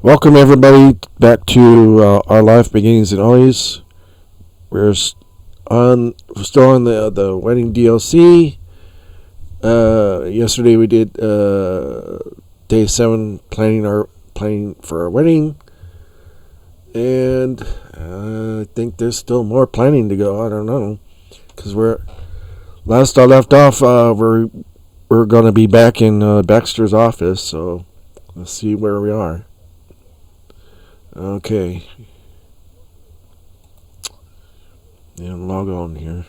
Welcome everybody back to our life beginnings and always. We're still on the wedding DLC. Yesterday we did day 7 planning for our wedding, and I think there's still more planning to go. I don't know, because last I left off, we're going to be back in Baxter's office, so let's see where we are. Okay. And log on here.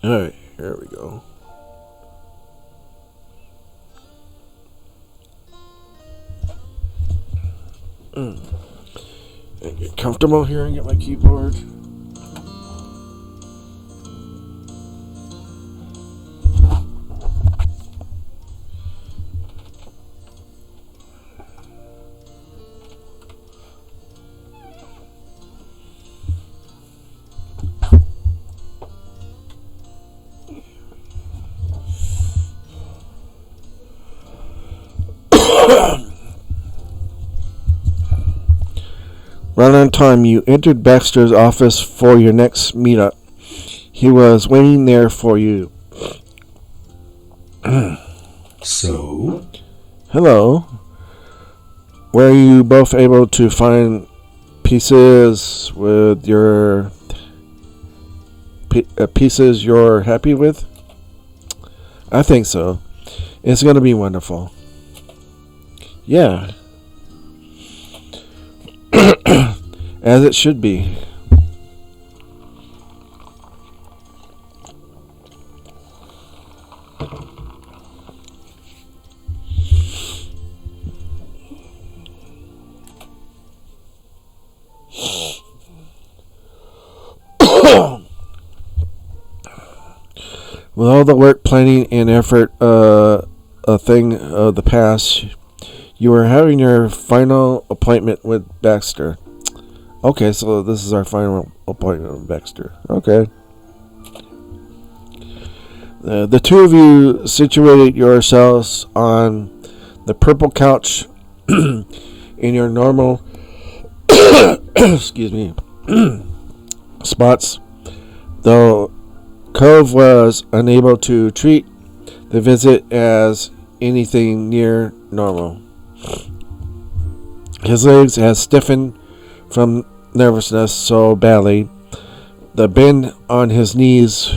Alright, here we go. And get comfortable here and get my keyboard. Right on time, you entered Baxter's office for your next meetup. He was waiting there for you. So? Hello. Were you both able to find pieces with your pieces you're happy with? I think so. It's going to be wonderful. Yeah. As it should be. With all the work, planning, and effort, a thing of the past, you are having your final appointment with Baxter. Okay, so this is our final appointment with Baxter. Okay. The two of you situated yourselves on the purple couch in your normal excuse me spots, though Cove was unable to treat the visit as anything near normal. His legs had stiffened from nervousness so badly. The bend on his knees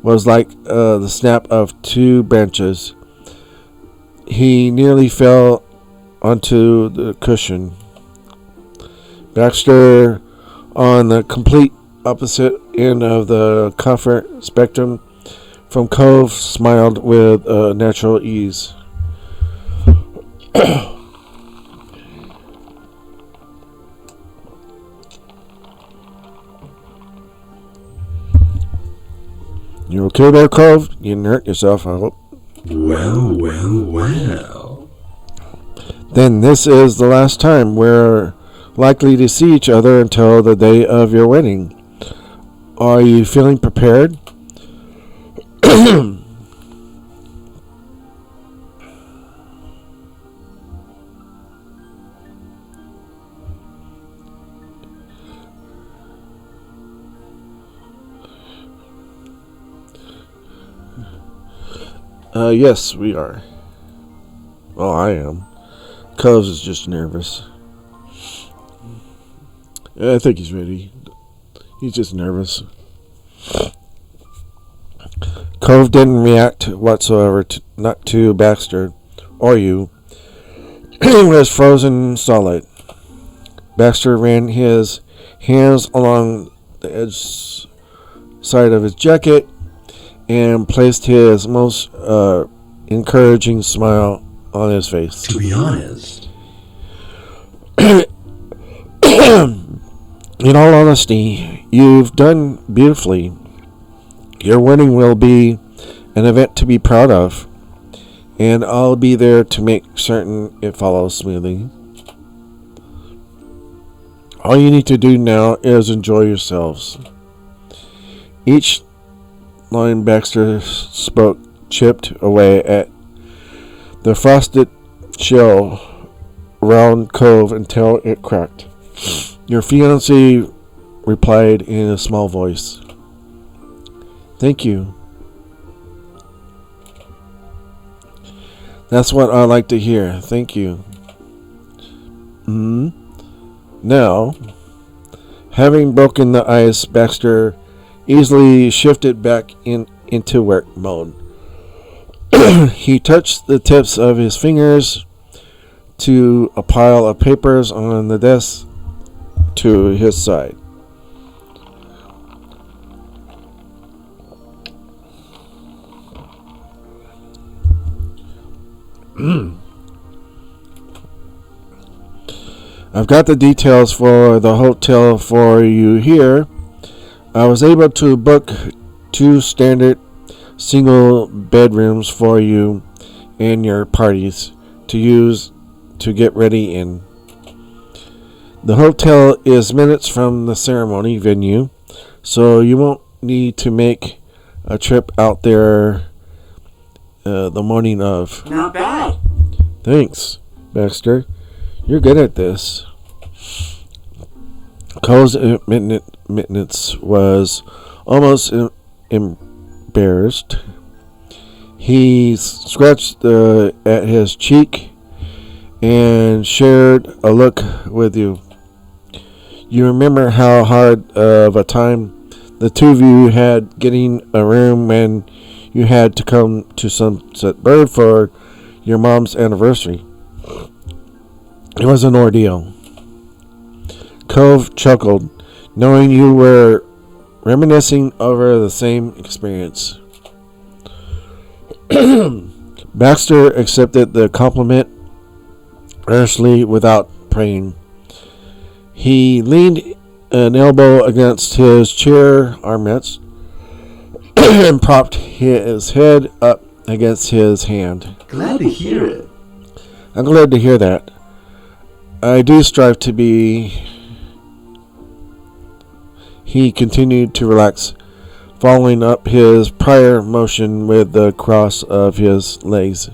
was like the snap of two branches. He nearly fell onto the cushion. Baxter, on the complete opposite end of the comfort spectrum from Cove, smiled with natural ease. You okay there, Cove? You didn't hurt yourself, I hope. Well. Then this is the last time we're likely to see each other until the day of your wedding. Are you feeling prepared? Yes, we are. Well, I am. Cubs is just nervous. I think he's ready. He's just nervous. Cove didn't react whatsoever, not to Baxter or you. He was frozen solid. Baxter ran his hands along the edge side of his jacket and placed his most encouraging smile on his face. To be honest. In all honesty, you've done beautifully. Your wedding will be an event to be proud of, and I'll be there to make certain it follows smoothly. All you need to do now is enjoy yourselves. Each line Baxter spoke chipped away at the frosted shell around Cove until it cracked. Your fiancé replied in a small voice. Thank you. That's what I like to hear. Thank you. Now, having broken the ice, Baxter easily shifted back into work mode. He touched the tips of his fingers to a pile of papers on the desk to his side. I've got the details for the hotel for you here. I was able to book 2 standard single bedrooms for you and your parties to use to get ready in. The hotel is minutes from the ceremony venue, so you won't need to make a trip out there the morning of. Not bad. Thanks, Baxter. You're good at this. Cole's admittance was almost embarrassed. He scratched at his cheek and shared a look with you. You remember how hard of a time the two of you had getting a room when you had to come to Sunset Bird for your mom's anniversary. It was an ordeal. Cove chuckled, knowing you were reminiscing over the same experience. Baxter accepted the compliment earnestly without praying. He leaned an elbow against his chair armrest and propped his head up against his hand. Glad to hear it. I'm glad to hear that. I do strive to be. He continued to relax, following up his prior motion with the cross of his legs.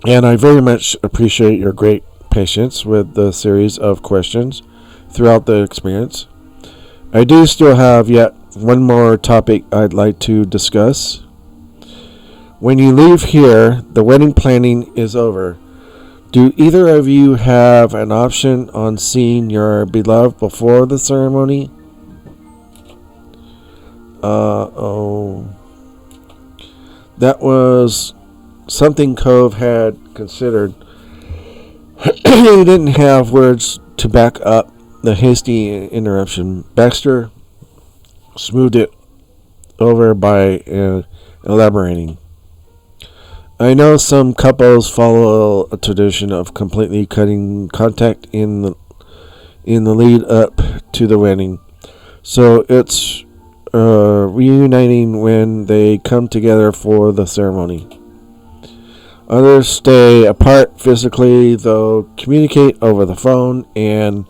And I very much appreciate your great patience with the series of questions throughout the experience. I do still have yet one more topic I'd like to discuss. When you leave here, the wedding planning is over. Do either of you have an option on seeing your beloved before the ceremony? That was something Cove had considered. He didn't have words to back up the hasty interruption. Baxter smoothed it over by elaborating. I know some couples follow a tradition of completely cutting contact in the lead up to the wedding, so it's reuniting when they come together for the ceremony. Others stay apart physically, though communicate over the phone, and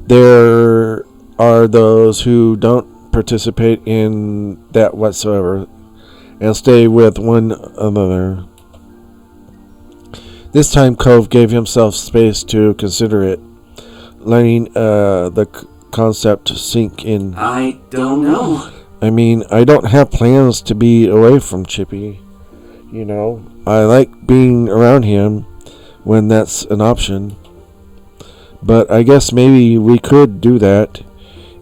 there are those who don't participate in that whatsoever and stay with one another. This time Cove gave himself space to consider it, letting the concept sink in. I don't know. I mean, I don't have plans to be away from Chippy. You know, I like being around him when that's an option. But I guess maybe we could do that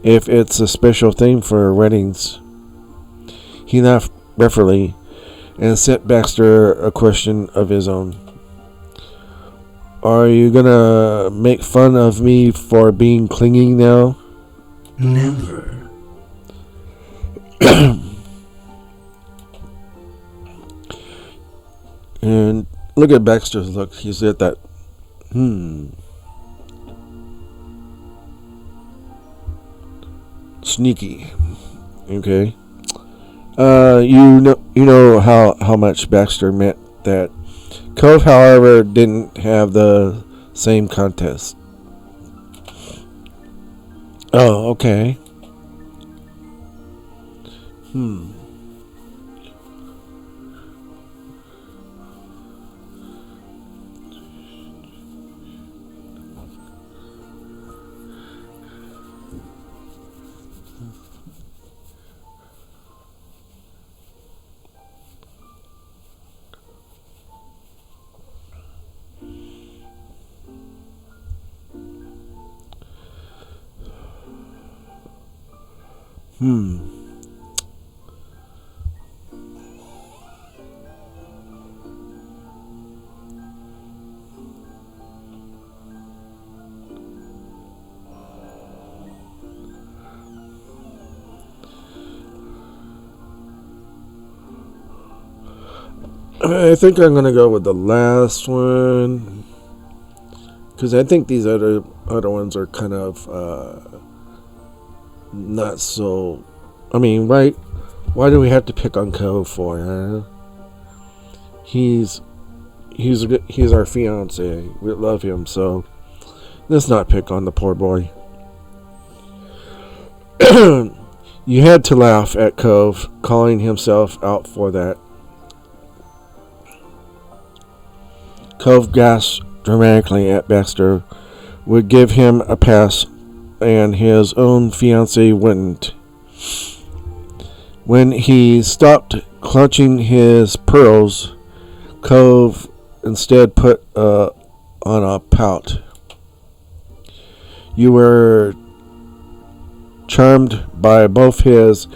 if it's a special thing for weddings. He laughed reverently and sent Baxter a question of his own. Are you gonna make fun of me for being clingy now? Never. And look at Baxter's look. He's at that. Sneaky. Okay. You know how much Baxter meant that. Cove, however, didn't have the same contest. Oh, okay. I think I'm gonna go with the last one because I think these other ones are kind of not so. I mean, why do we have to pick on Cove for? Huh? He's our fiance. We love him, so let's not pick on the poor boy. You had to laugh at Cove calling himself out for that. Cove gasped dramatically at Baxter, would give him a pass, and his own fiancée wouldn't. When he stopped clutching his pearls, Cove instead put on a pout. You were charmed by both his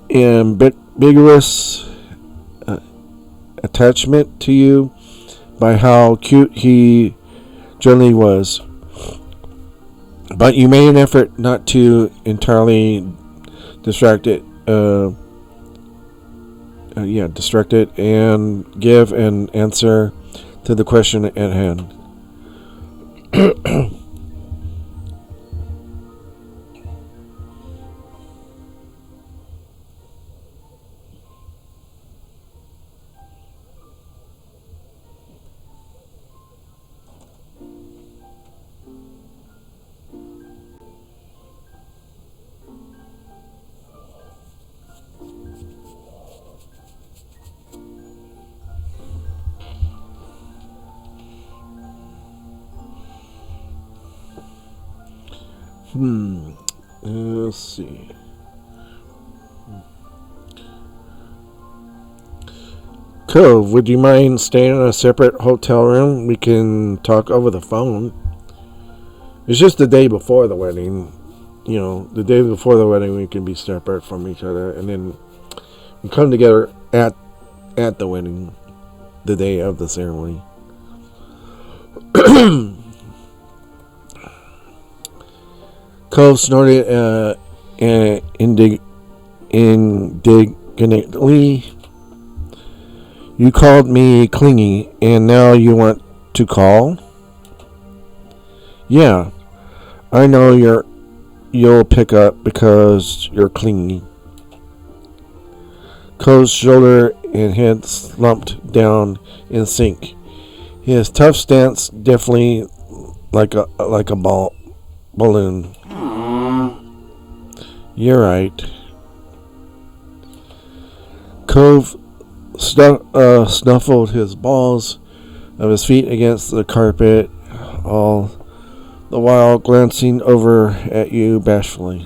ambiguous attachment to you, by how cute he generally was. But you made an effort not to entirely distract it and give an answer to the question at hand. Let's see. Cove, would you mind staying in a separate hotel room? We can talk over the phone. It's just the day before the wedding. You know, the day before the wedding we can be separate from each other, and then we come together at the wedding, the day of the ceremony. Cove snorted indignantly. You called me clingy, and now you want to call? Yeah, I know you'll pick up because you're clingy. Cove's shoulder and head slumped down in sync. His tough stance definitely like a balloon. You're right. Cove snuffled his balls of his feet against the carpet, all the while glancing over at you bashfully.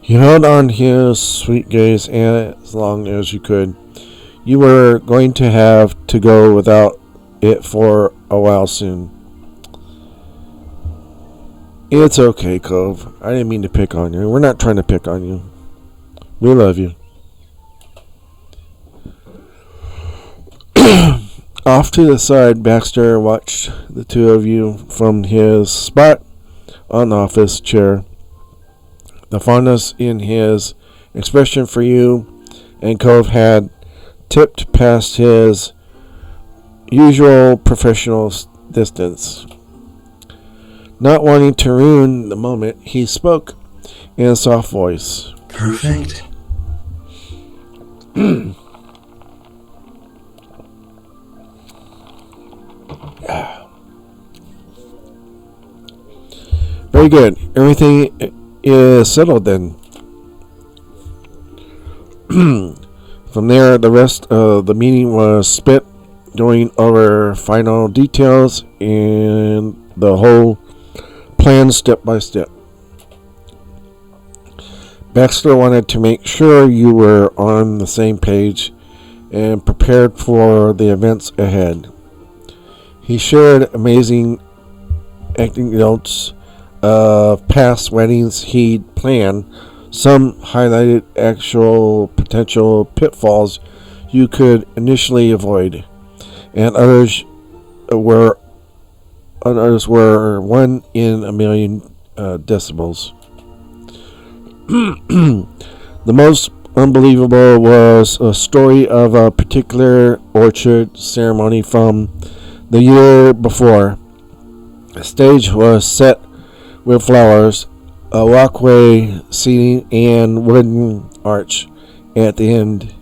You held on his sweet gaze as long as you could. You were going to have to go without it for a while soon. It's okay, Cove. I didn't mean to pick on you. We're not trying to pick on you. We love you. Off to the side, Baxter watched the two of you from his spot on the office chair. The fondness in his expression for you and Cove had tipped past his usual professional distance. Not wanting to ruin the moment, he spoke in a soft voice. Perfect. Very good. Everything is settled then. From there, the rest of the meeting was spent going over final details and the whole plan step by step. Baxter wanted to make sure you were on the same page and prepared for the events ahead. He shared amazing anecdotes of past weddings he'd planned. Some highlighted actual potential pitfalls you could initially avoid, and others were 1 in a million decibels. The most unbelievable was a story of a particular orchard ceremony from the year before. The stage was set with flowers, a walkway, seating, and wooden arch at the end.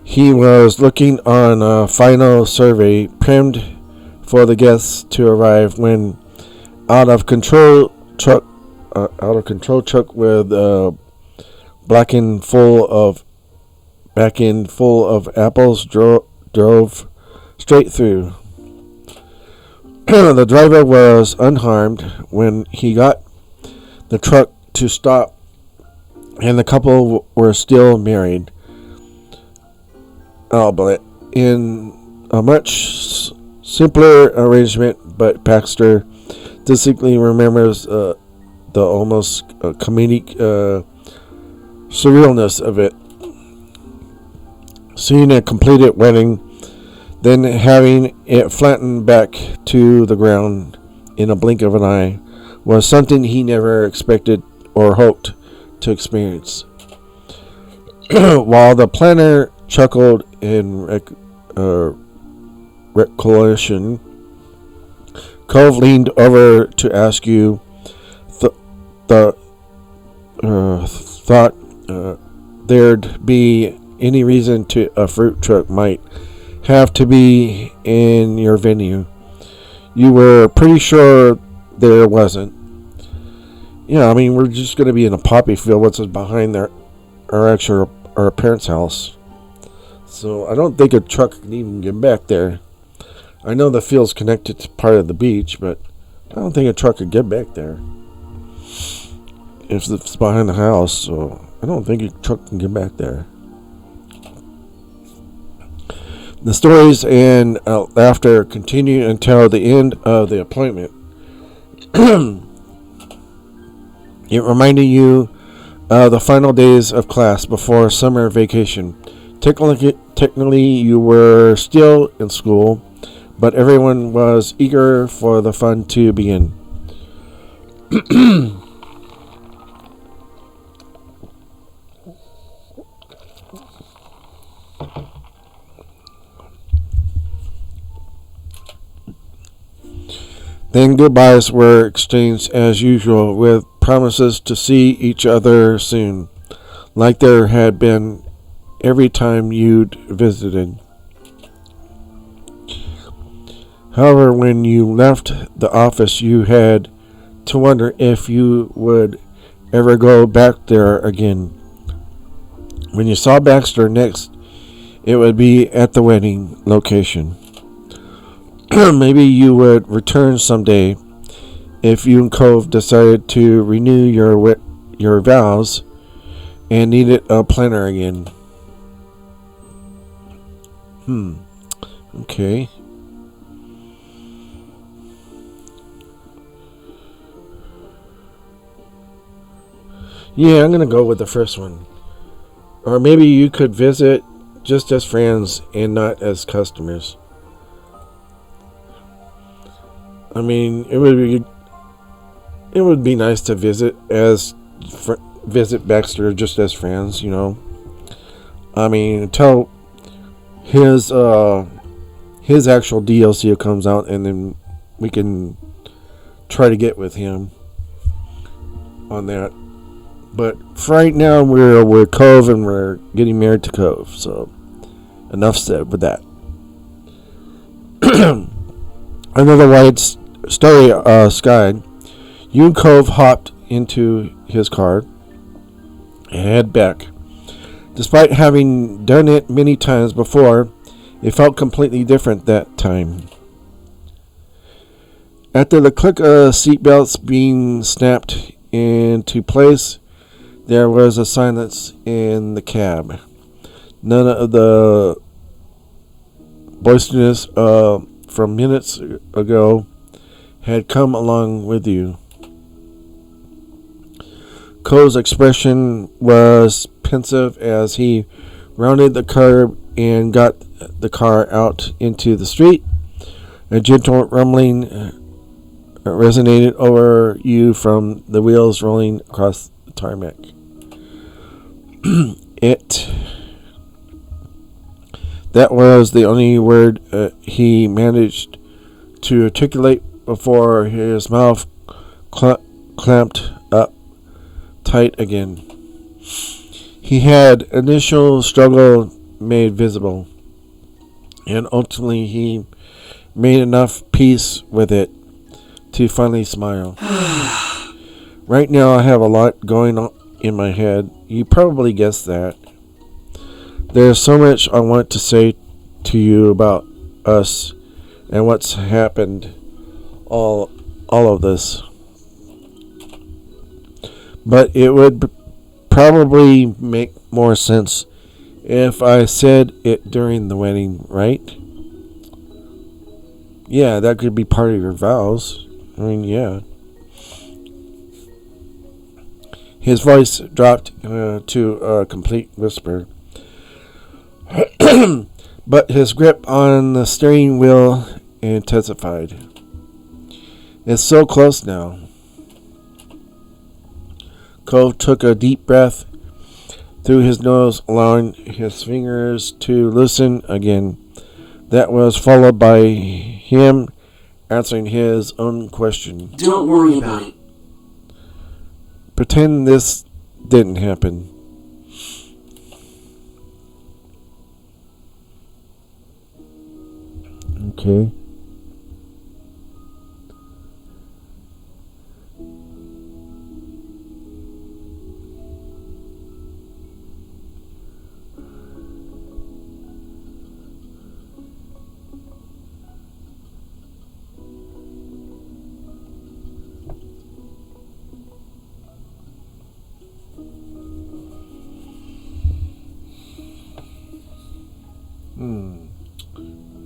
He was looking on a final survey primed for the guests to arrive when out of control truck with back end full of apples drove straight through. The driver was unharmed when he got the truck to stop, and the couple were still married. But in a much simpler arrangement, but Baxter distinctly remembers the almost comedic surrealness of it. Seeing a completed wedding, then having it flattened back to the ground in a blink of an eye, was something he never expected or hoped to experience. While the planner chuckled in recollection, Cove leaned over to ask you thought there'd be any reason to a fruit truck might have to be in your venue. You were pretty sure there wasn't. Yeah, I mean, we're just going to be in a poppy field, what's behind our parents' house. So I don't think a truck can even get back there. I know the field's connected to part of the beach, but I don't think a truck could get back there if it's behind the house. So I don't think a truck can get back there. The stories and laughter continued until the end of the appointment. It reminded you of the final days of class before summer vacation. Technically, you were still in school, but everyone was eager for the fun to begin. Then goodbyes were exchanged as usual, with promises to see each other soon, like there had been every time you'd visited. However, when you left the office, you had to wonder if you would ever go back there again. When you saw Baxter next, it would be at the wedding location. Maybe you would return someday if you and Cove decided to renew your vows and needed a planner again. Okay. Yeah, I'm going to go with the first one. Or maybe you could visit just as friends and not as customers. I mean, it would be nice to visit Baxter just as friends, you know. I mean, until his actual DLC comes out, and then we can try to get with him on that. But for right now, we're Cove, and we're getting married to Cove. So enough said with that. Another white starry sky. You and Cove hopped into his car and head back. Despite having done it many times before, it felt completely different that time. After the click of seatbelts being snapped into place, there was a silence in the cab. None of the boisterousness from minutes ago had come along with you. Cole's expression was pensive as he rounded the curb and got the car out into the street. A gentle rumbling resonated over you from the wheels rolling across the tarmac. That was the only word he managed to articulate before his mouth clamped up tight again. He had initial struggle made visible, and ultimately he made enough peace with it to finally smile. Right now I have a lot going on in my head. You probably guessed that. There's so much I want to say to you about us and what's happened, all of this. But it would probably make more sense if I said it during the wedding, right? Yeah, that could be part of your vows. I mean, yeah. His voice dropped to a complete whisper. But his grip on the steering wheel intensified. It's so close now. Cove took a deep breath through his nose, allowing his fingers to loosen again. That was followed by him answering his own question. Don't worry about it. Pretend this didn't happen. Okay.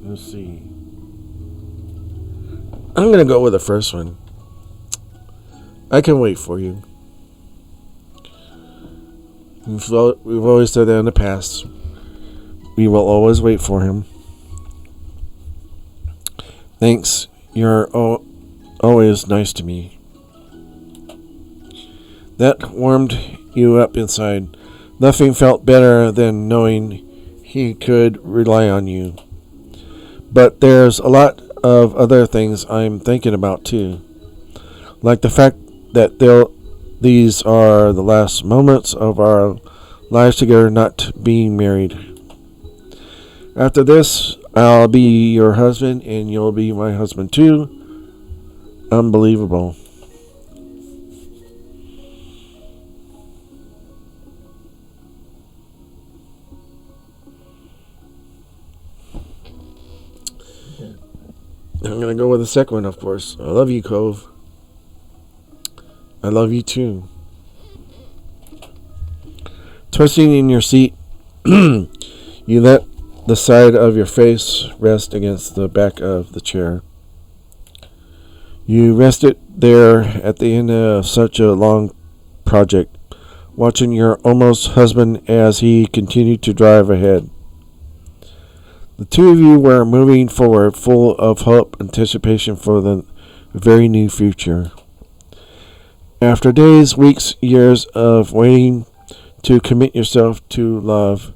Let's see. I'm going to go with the first one. I can wait for you. We've always said that in the past. We will always wait for him. Thanks. You're always nice to me. That warmed you up inside. Nothing felt better than knowing he could rely on you. But there's a lot of other things I'm thinking about too. Like the fact that these are the last moments of our lives together, not being married. After this, I'll be your husband and you'll be my husband too. Unbelievable. I'm going to go with the second one, of course. I love you, Cove. I love you, too. Twisting in your seat, you let the side of your face rest against the back of the chair. You rested there at the end of such a long project, watching your almost husband as he continued to drive ahead. The two of you were moving forward, full of hope, anticipation for the very new future. After days, weeks, years of waiting to commit yourself to love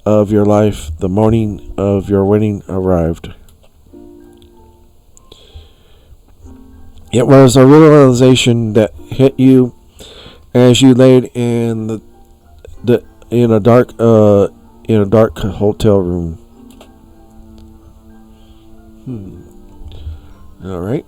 of your life, the morning of your wedding arrived. It was a realization that hit you as you laid in a dark hotel room. All right.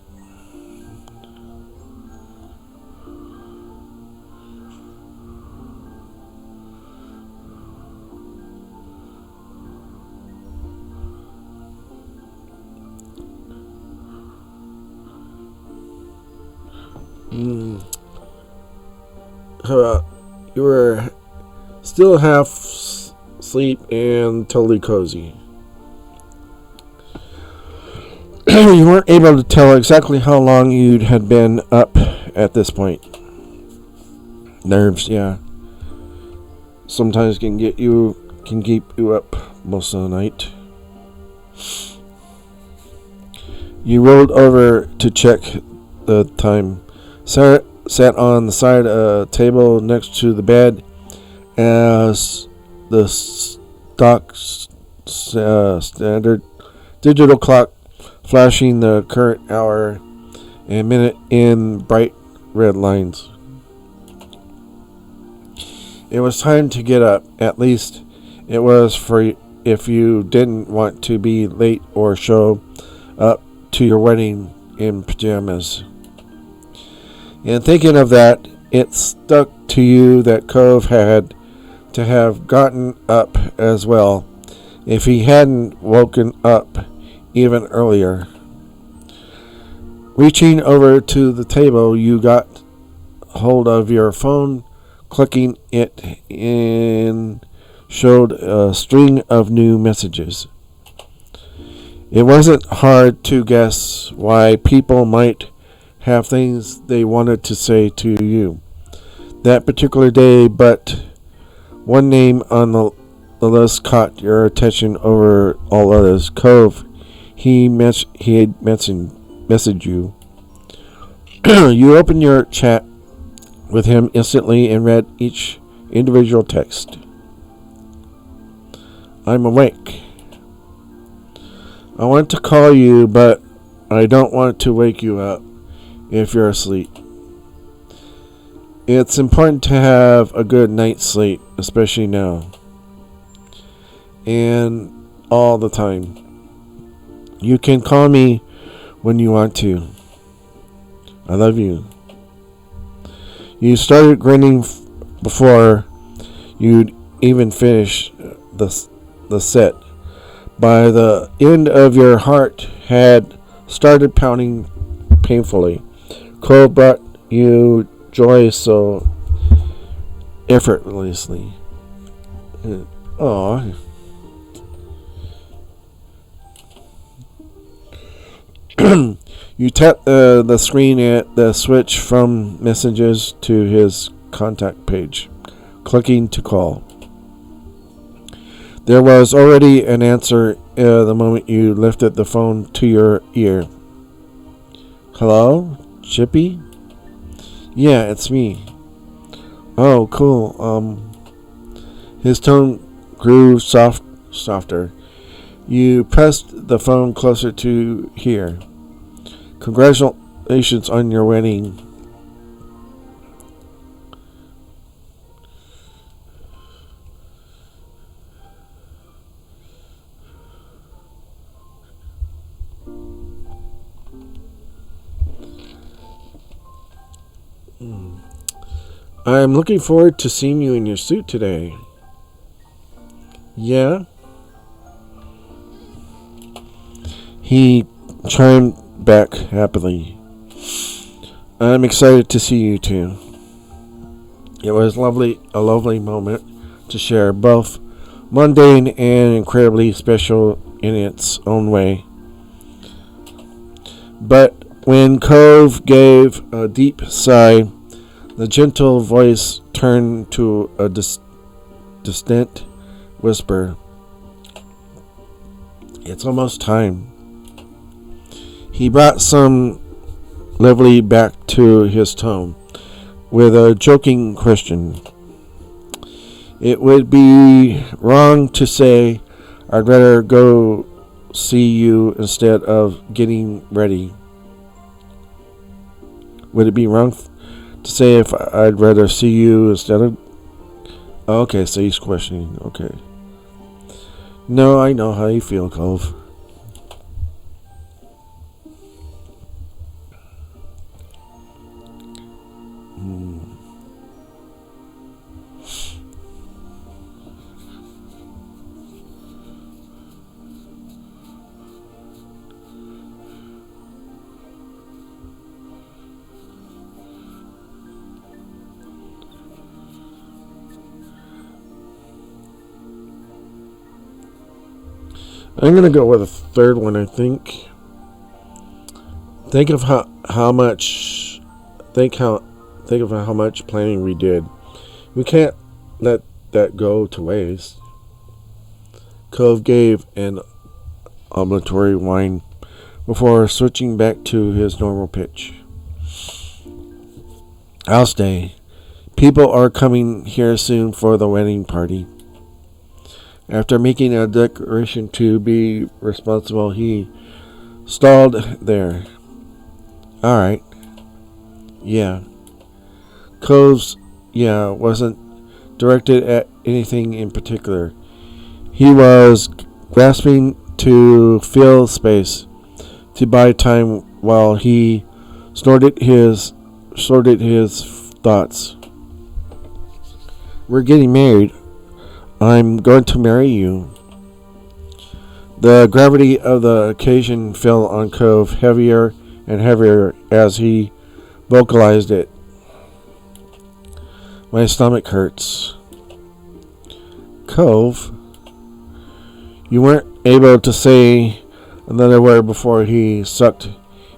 You were still half asleep and totally cozy. You weren't able to tell exactly how long you had been up at this point. Nerves, yeah. Sometimes can keep you up most of the night. You rolled over to check the time. Sat on the side of a table next to the bed as the standard digital clock flashing the current hour and minute in bright red lines. It was time to get up. At least it was for if you didn't want to be late or show up to your wedding in pajamas. And thinking of that, it stuck to you that Cove had to have gotten up as well if he hadn't woken up even earlier. Reaching over to the table, you got hold of your phone. Clicking it in showed a string of new messages. It wasn't hard to guess why people might have things they wanted to say to you that particular day, but one name on the list caught your attention over all others. Cove. He had messaged you. You opened your chat with him instantly and read each individual text. I'm awake. I want to call you, but I don't want to wake you up if you're asleep. It's important to have a good night's sleep, especially now. And all the time. You can call me when you want to. I love you. You started grinning before you'd even finish the set. By the end of your heart had started pounding painfully. Cole brought you joy so effortlessly. Aww. You tap the screen at the switch from messages to his contact page, clicking to call. There was already an answer the moment you lifted the phone to your ear. Hello, Chippy? Yeah, it's me. Oh, cool. His tone grew softer. You pressed the phone closer to here. Congratulations on your wedding. I'm looking forward to seeing you in your suit today. Yeah? He chimed back happily. I'm excited to see you too. It was a lovely moment to share, both mundane and incredibly special in its own way. But when Cove gave a deep sigh, the gentle voice turned to a distant whisper. It's almost time. He brought some levity back to his tone with a joking question. It would be wrong to say I'd rather go see you instead of getting ready. Would it be wrong to say if I'd rather see you instead of... Okay, so he's questioning. Okay. No, I know how you feel, Cove. I'm gonna go with a third one. I think. Think of how much. Think of how much planning we did. We can't let that go to waste. Cove gave an obligatory whine before switching back to his normal pitch. I'll stay. People are coming here soon for the wedding party. After making a declaration to be responsible, he stalled there. Alright. Yeah. Cove's yeah wasn't directed at anything in particular. He was grasping to fill space, to buy time while he sorted his thoughts. We're getting married. I'm going to marry you. The gravity of the occasion fell on Cove heavier and heavier as he vocalized it. My stomach hurts. Cove, you weren't able to say another word before he sucked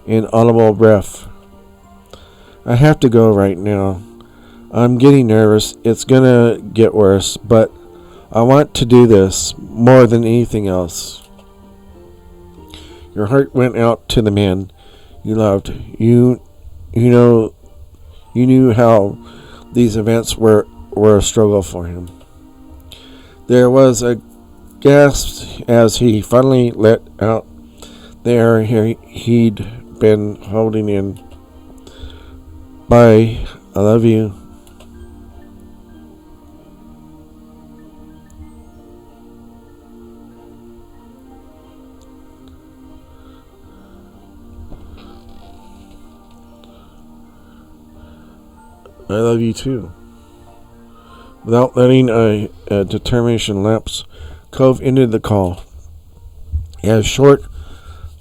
in audible breath. I have to go right now. I'm getting nervous. It's gonna get worse, but I want to do this more than anything else. Your heart went out to the man you loved. You knew how these events were a struggle for him. There was a gasp as he finally let out the air he'd been holding in. Bye. I love you. I love you too. Without letting a determination lapse, Cove ended the call. As short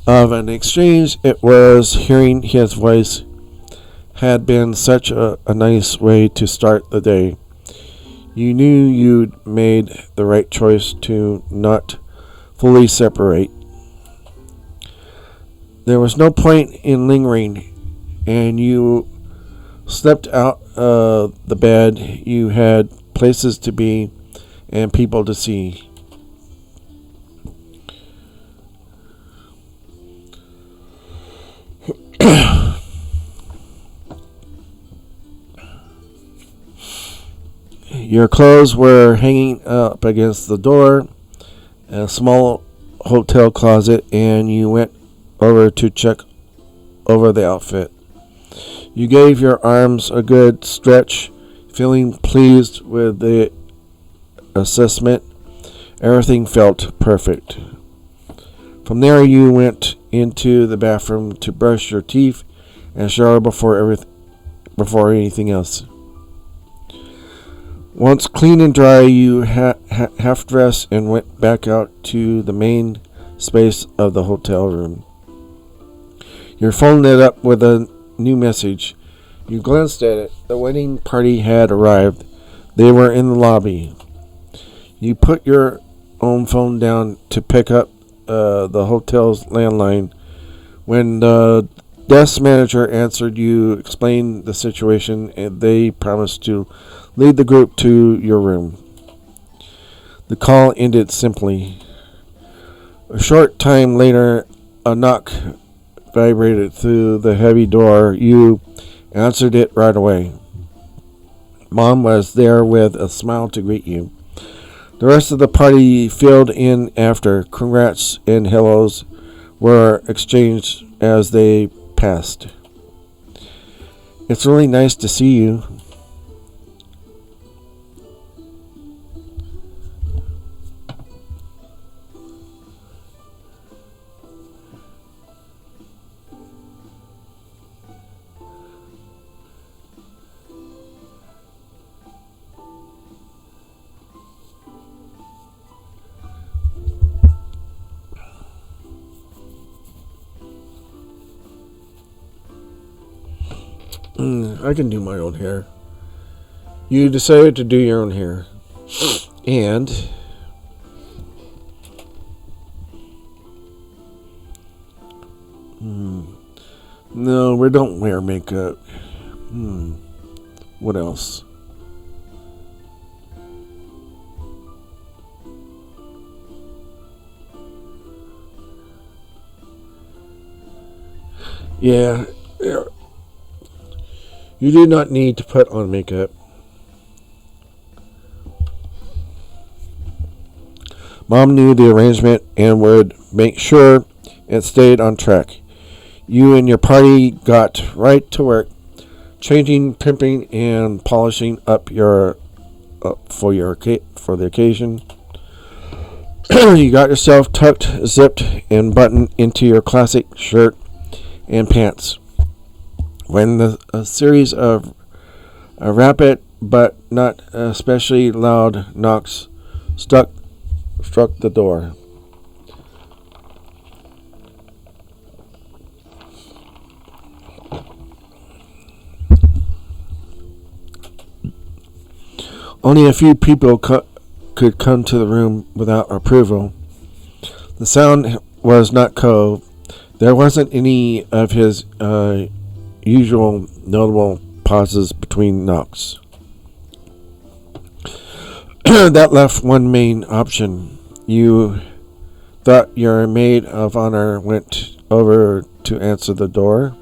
of an exchange it was, hearing his voice had been such a nice way to start the day. You knew you'd made the right choice to not fully separate. There was no point in lingering, and you slept out of the bed. You had places to be and people to see. Your clothes were hanging up against the door, a small hotel closet, and you went over to check over the outfit. You gave your arms a good stretch, feeling pleased with the assessment. Everything felt perfect. From there you went into the bathroom to brush your teeth and shower before anything else. Once clean and dry, you half dressed and went back out to the main space of the hotel room. Your phone lit up with a new message. You glanced at it. The wedding party had arrived. They were in the lobby. You put your own phone down to pick up the hotel's landline. When the desk manager answered, you explained the situation, and they promised to lead the group to your room. The call ended simply. A short time later, a knock vibrated through the heavy door. You answered it right away. Mom was there with a smile to greet you. The rest of the party filled in after. Congrats and hellos were exchanged as they passed. It's really nice to see you. I can do my own hair. You decided to do your own hair. And No, we don't wear makeup. What else? Yeah. You do not need to put on makeup. Mom knew the arrangement and would make sure it stayed on track. You and your party got right to work, changing, pimping, and polishing up your for the occasion. You got yourself tucked, zipped, and buttoned into your classic shirt and pants. When a series of rapid but not especially loud knocks struck the door. Only a few people could come to the room without approval. The sound was not Cove. There wasn't any of his usual notable pauses between knocks. That left one main option. You thought your maid of honor went over to answer the door.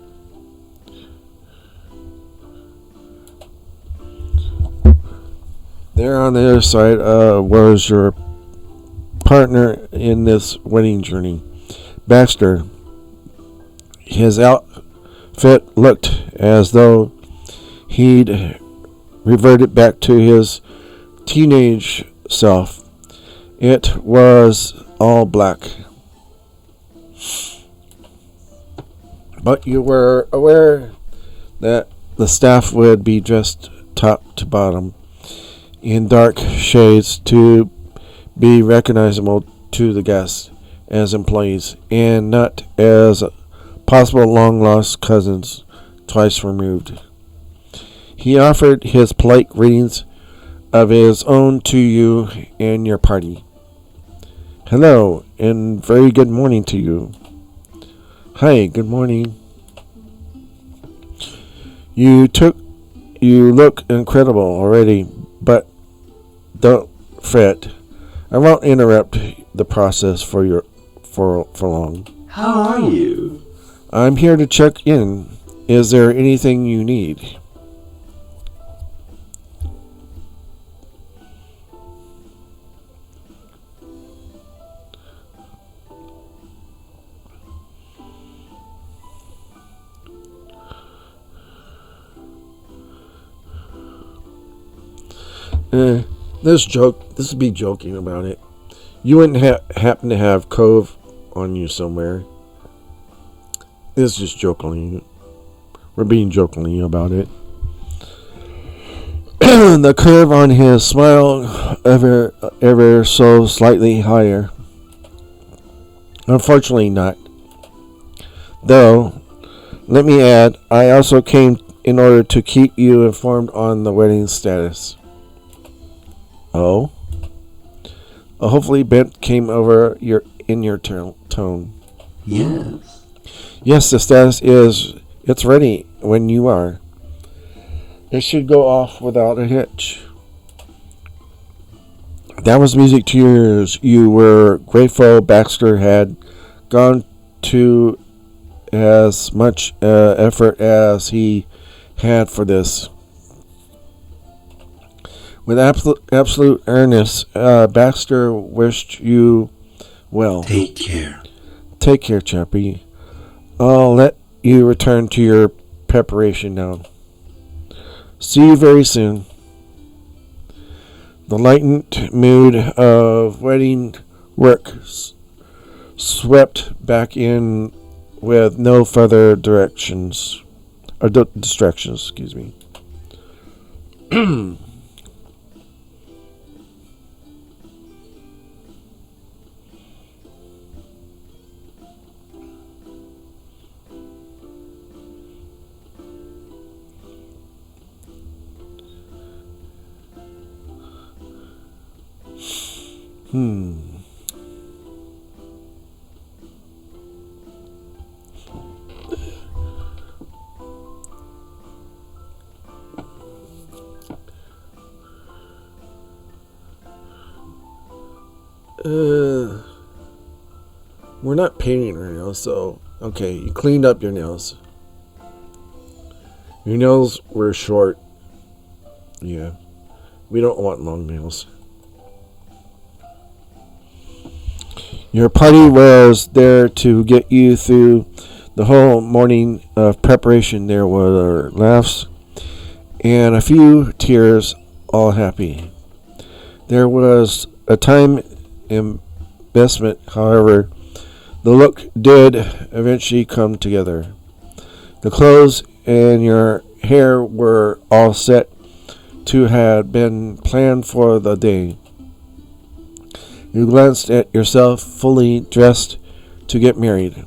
There on the other side was your partner in this wedding journey, Baxter. His outfit looked as though he'd reverted back to his teenage self. It was all black. But you were aware that the staff would be dressed top to bottom in dark shades to be recognizable to the guests as employees and not as possible long-lost cousins twice removed. He offered his polite greetings of his own to you and your party. Hello, and very good morning to you. Hi, good morning. You look incredible already, but don't fret. I won't interrupt the process for long. How are you? I'm here to check in. Is there anything you need? This would be joking about it. You wouldn't happen to have Cove on you somewhere. It's just joking. We're being jokingly about it. The curve on his smile ever so slightly higher. Unfortunately not. Though, let me add, I also came in order to keep you informed on the wedding status. Oh? Hopefully Bent came over in your tone. Yes. Yes, the status is, it's ready when you are. It should go off without a hitch. That was music to your ears. You were grateful Baxter had gone to as much effort as he had for this. With absolute earnest, Baxter wished you well. Take care. Take care, Chappie. I'll let you return to your preparation now. See you very soon. The lightened mood of wedding work swept back in with no further distractions. Excuse me. We're not painting right now, so okay, you cleaned up your nails. Your nails were short. Yeah. We don't want long nails. Your party was there to get you through the whole morning of preparation. There were laughs and a few tears, all happy. There was a time investment, however, the look did eventually come together. The clothes and your hair were all set to have been planned for the day. You glanced at yourself fully dressed to get married.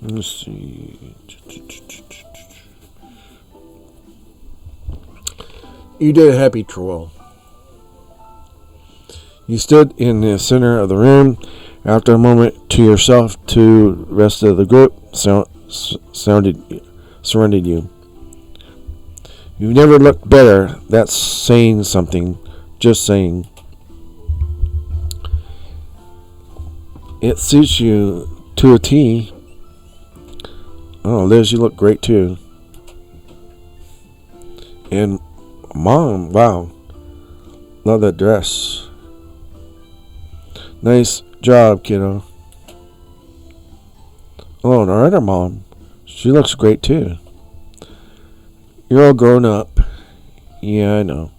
Let's see. You did a happy twirl. You stood in the center of the room. After a moment to yourself, to the rest of the group surrounded you. You never looked better. That's saying something. Just saying. It suits you to a T. Oh, Liz, you look great too. And Mom, wow. Love that dress. Nice job, kiddo. Oh, and our other mom. She looks great too. You're all grown up. Yeah, I know.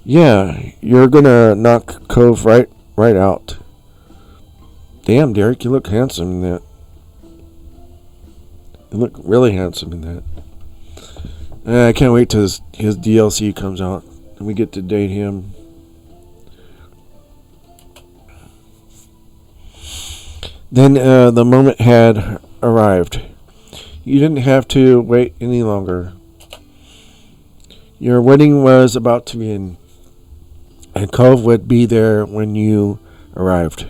Yeah, you're gonna knock Cove right out. Damn, Derek, you look handsome in that. You look really handsome in that. I can't wait till his DLC comes out and we get to date him. Then the moment had arrived. You didn't have to wait any longer. Your wedding was about to begin, and Cove would be there when you arrived.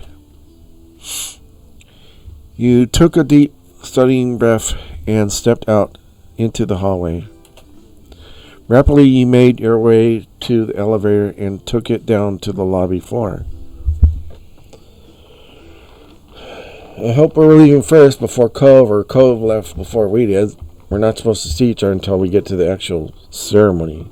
You took a deep, studying breath and stepped out into the hallway. Rapidly, you made your way to the elevator and took it down to the lobby floor. I hope we're leaving first before Cove, or Cove left before we did. We're not supposed to see each other until we get to the actual ceremony.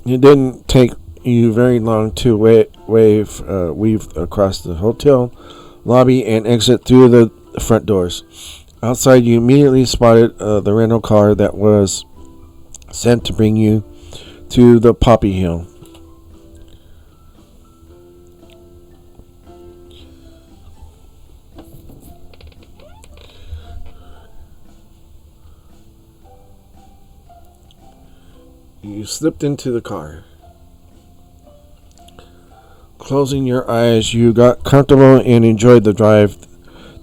It didn't take you very long to weave across the hotel lobby and exit through the front doors. Outside, you immediately spotted the rental car that was sent to bring you to the Poppy Hill. You slipped into the car. Closing your eyes, you got comfortable and enjoyed the drive.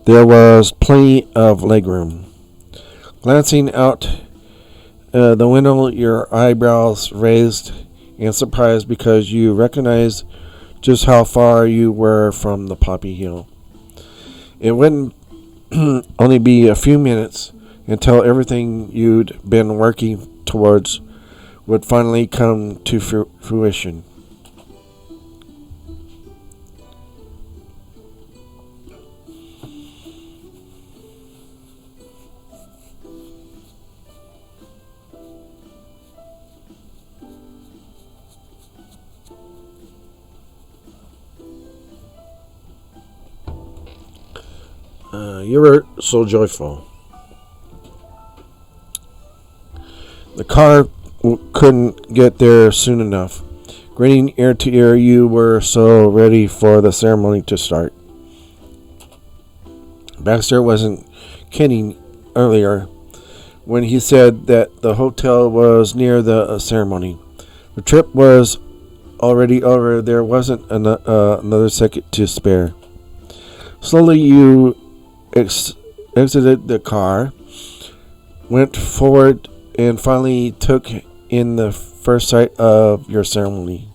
There was plenty of legroom. Glancing out the window, your eyebrows raised in surprise because you recognized just how far you were from the Poppy Hill. It wouldn't only be a few minutes until everything you'd been working towards would finally come to fruition. You were so joyful. The car couldn't get there soon enough. Grinning ear to ear, you were so ready for the ceremony to start. Baxter wasn't kidding earlier when he said that the hotel was near the ceremony. The trip was already over. There wasn't another second to spare. Slowly, you exited the car, went forward, and finally took in the first sight of your ceremony.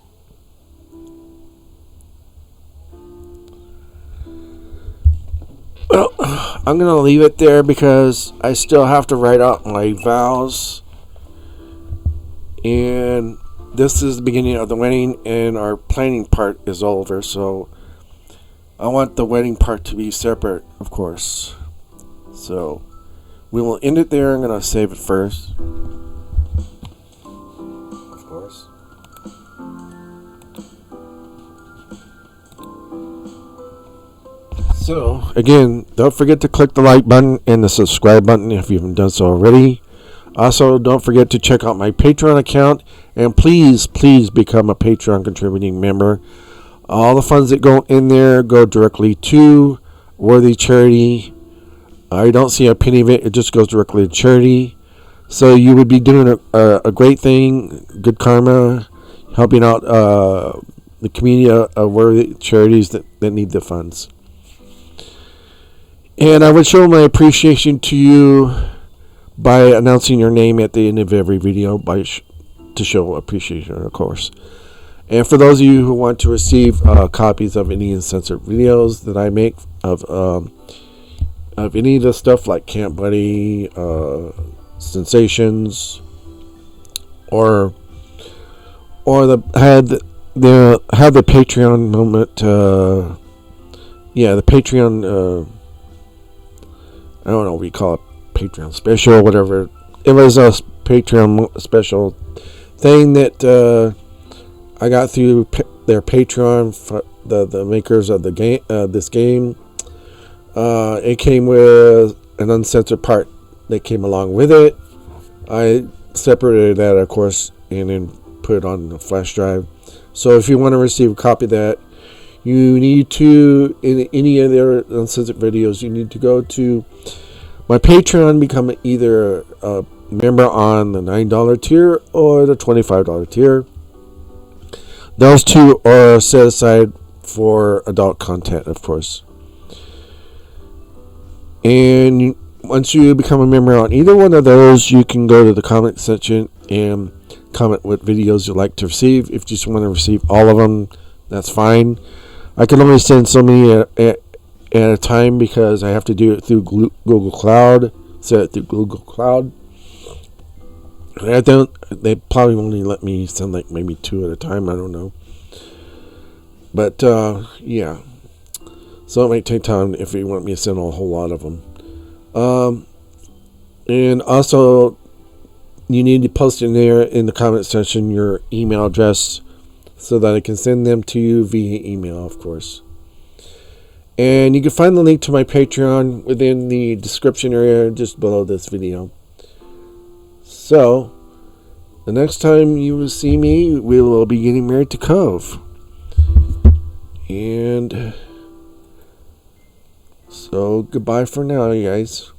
Well, I'm going to leave it there because I still have to write out my vows. And this is the beginning of the wedding, and our planning part is over. So I want the wedding part to be separate, of course. So we will end it there. I'm going to save it first. Of course. So, again, don't forget to click the like button and the subscribe button if you haven't done so already. Also, don't forget to check out my Patreon account, and please become a Patreon contributing member. All the funds that go in there go directly to worthy charity. I don't see a penny of it. It just goes directly to charity. So you would be doing a great thing, good karma, helping out the community of worthy charities that need the funds. And I would show my appreciation to you by announcing your name at the end of every video to show appreciation, of course. And for those of you who want to receive copies of any uncensored videos that I make of any of the stuff like Camp Buddy, Sensations, or had the Patreon moment, the Patreon. I don't know what you call it, Patreon special or whatever. It was a Patreon special thing that I got through their Patreon for the makers of the game. This game, it came with an uncensored part that came along with it. I separated that, of course, and then put it on the flash drive. So if you want to receive a copy of that, you need to, in any of their uncensored videos, you need to go to my Patreon, become either a member on the $9 tier or the $25 tier. Those two are set aside for adult content, of course. And once you become a member on either one of those, you can go to the comment section and comment what videos you'd like to receive. If you just want to receive all of them, that's fine. I can only send so many at a time because I have to do it through Google Cloud. Set it through Google Cloud. They probably only let me send like maybe 2 at a time. I don't know. But yeah. So it might take time if you want me to send a whole lot of them. And also, you need to post in there in the comment section your email address so that I can send them to you via email, of course. And you can find the link to my Patreon within the description area just below this video. So, the next time you will see me, we will be getting married to Cove. And so, goodbye for now, you guys.